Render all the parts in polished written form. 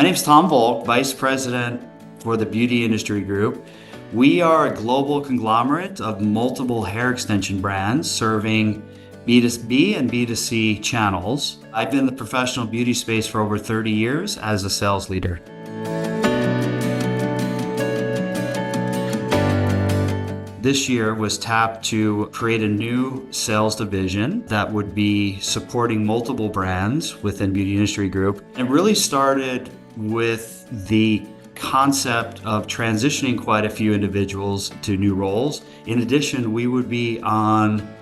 My name's Tom Volk, Vice President for the Beauty Industry Group. We are a global conglomerate of multiple hair extension brands serving B2B and B2C channels. I've been in the professional beauty space for over 30 years as a sales leader. This year was tapped to create a new sales division that would be supporting multiple brands within Beauty Industry Group. It really started with the concept of transitioning quite a few individuals to new roles. In addition, we would be on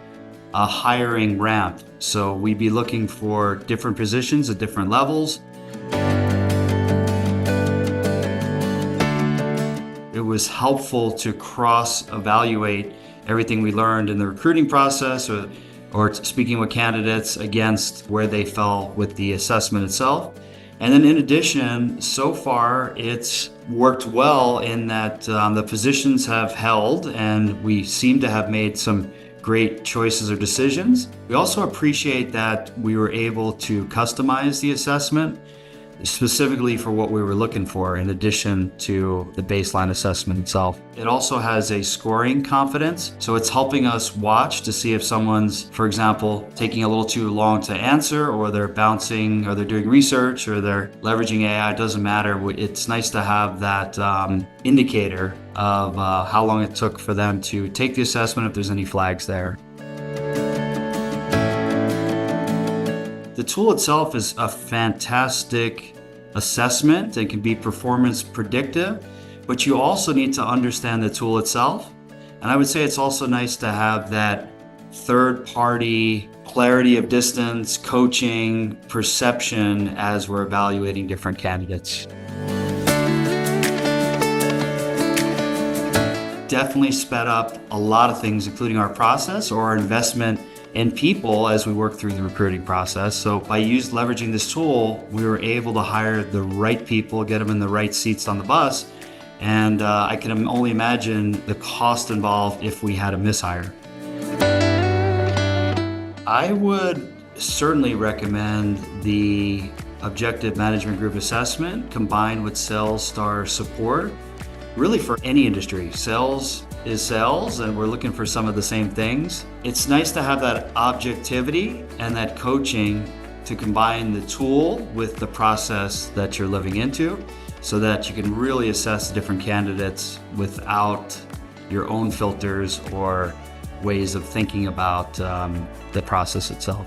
a hiring ramp. So we'd be looking for different positions at different levels. It was helpful to cross-evaluate everything we learned in the recruiting process or speaking with candidates against where they fell with the assessment itself. And then in addition, so far it's worked well in that the positions have held and we seem to have made some great choices or decisions. We also appreciate that we were able to customize the assessment specifically for what we were looking for in addition to the baseline assessment itself. It also has a scoring confidence, so it's helping us watch to see if someone's, for example, taking a little too long to answer, or they're bouncing, or they're doing research, or they're leveraging AI. It doesn't matter. It's nice to have that indicator of how long it took for them to take the assessment, if there's any flags there. The tool itself is a fantastic assessment and can be performance predictive, but you also need to understand the tool itself. And I would say it's also nice to have that third-party clarity of distance, coaching, perception as we're evaluating different candidates. Definitely sped up a lot of things, including our process or our investment in people as we work through the recruiting process. So by leveraging this tool, we were able to hire the right people, get them in the right seats on the bus. And I can only imagine the cost involved if we had a mishire. I would certainly recommend the Objective Management Group assessment combined with SalesStar support, really for any industry. Sales is sales, and we're looking for some of the same things. It's nice to have that objectivity and that coaching to combine the tool with the process that you're living into so that you can really assess different candidates without your own filters or ways of thinking about the process itself.